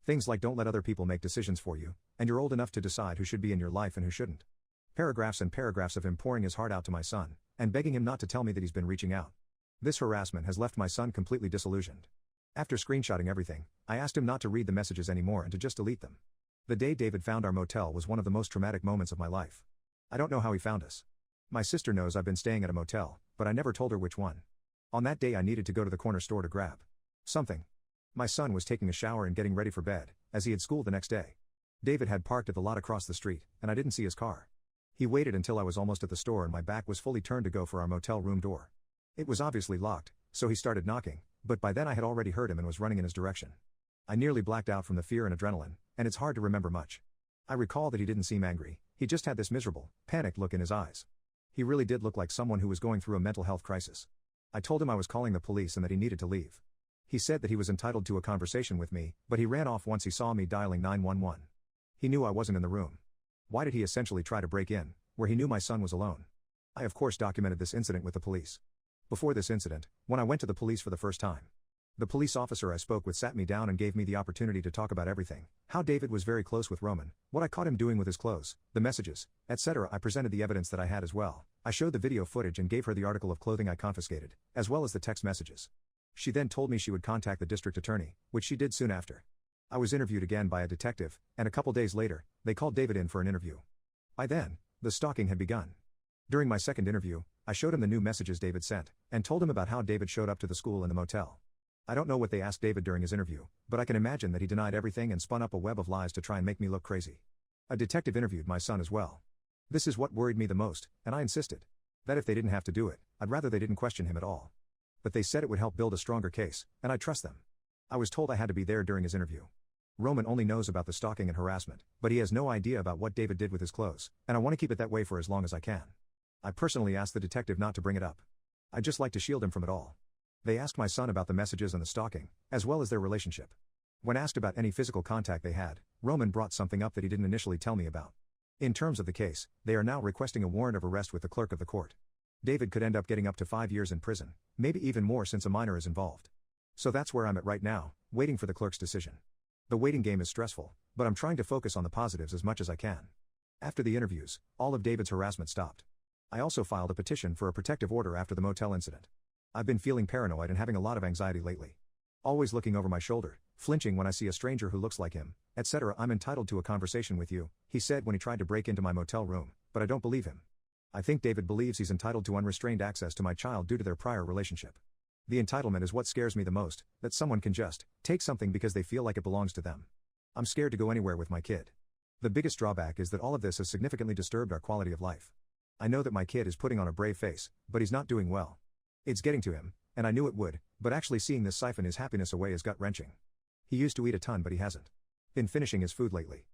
Things like don't let other people make decisions for you, and you're old enough to decide who should be in your life and who shouldn't. Paragraphs and paragraphs of him pouring his heart out to my son, and begging him not to tell me that he's been reaching out. This harassment has left my son completely disillusioned. After screenshotting everything, I asked him not to read the messages anymore and to just delete them. The day David found our motel was one of the most traumatic moments of my life. I don't know how he found us. My sister knows I've been staying at a motel, but I never told her which one. On that day I needed to go to the corner store to grab something. My son was taking a shower and getting ready for bed, as he had school the next day. David had parked at the lot across the street, and I didn't see his car. He waited until I was almost at the store and my back was fully turned to go for our motel room door. It was obviously locked, so he started knocking, but by then I had already heard him and was running in his direction. I nearly blacked out from the fear and adrenaline, and it's hard to remember much. I recall that he didn't seem angry, he just had this miserable, panicked look in his eyes. He really did look like someone who was going through a mental health crisis. I told him I was calling the police and that he needed to leave. He said that he was entitled to a conversation with me, but he ran off once he saw me dialing 911. He knew I wasn't in the room. Why did he essentially try to break in, where he knew my son was alone? I of course documented this incident with the police. Before this incident, when I went to the police for the first time, the police officer I spoke with sat me down and gave me the opportunity to talk about everything, how David was very close with Roman, what I caught him doing with his clothes, the messages, etc. I presented the evidence that I had as well. I showed the video footage and gave her the article of clothing I confiscated, as well as the text messages. She then told me she would contact the district attorney, which she did soon after. I was interviewed again by a detective, and a couple days later, they called David in for an interview. By then, the stalking had begun. During my second interview, I showed him the new messages David sent, and told him about how David showed up to the school and the motel. I don't know what they asked David during his interview, but I can imagine that he denied everything and spun up a web of lies to try and make me look crazy. A detective interviewed my son as well. This is what worried me the most, and I insisted that if they didn't have to do it, I'd rather they didn't question him at all. But they said it would help build a stronger case, and I trust them. I was told I had to be there during his interview. Roman only knows about the stalking and harassment, but he has no idea about what David did with his clothes, and I want to keep it that way for as long as I can. I personally asked the detective not to bring it up. I'd just like to shield him from it all. They asked my son about the messages and the stalking, as well as their relationship. When asked about any physical contact they had, Roman brought something up that he didn't initially tell me about. In terms of the case, they are now requesting a warrant of arrest with the clerk of the court. David could end up getting up to 5 years in prison, maybe even more since a minor is involved. So that's where I'm at right now, waiting for the clerk's decision. The waiting game is stressful, but I'm trying to focus on the positives as much as I can. After the interviews, all of David's harassment stopped. I also filed a petition for a protective order after the motel incident. I've been feeling paranoid and having a lot of anxiety lately. Always looking over my shoulder, flinching when I see a stranger who looks like him, etc. I'm entitled to a conversation with you, he said when he tried to break into my motel room, but I don't believe him. I think David believes he's entitled to unrestrained access to my child due to their prior relationship. The entitlement is what scares me the most, that someone can just take something because they feel like it belongs to them. I'm scared to go anywhere with my kid. The biggest drawback is that all of this has significantly disturbed our quality of life. I know that my kid is putting on a brave face, but he's not doing well. It's getting to him, and I knew it would, but actually seeing this siphon his happiness away is gut-wrenching. He used to eat a ton but he hasn't been finishing his food lately.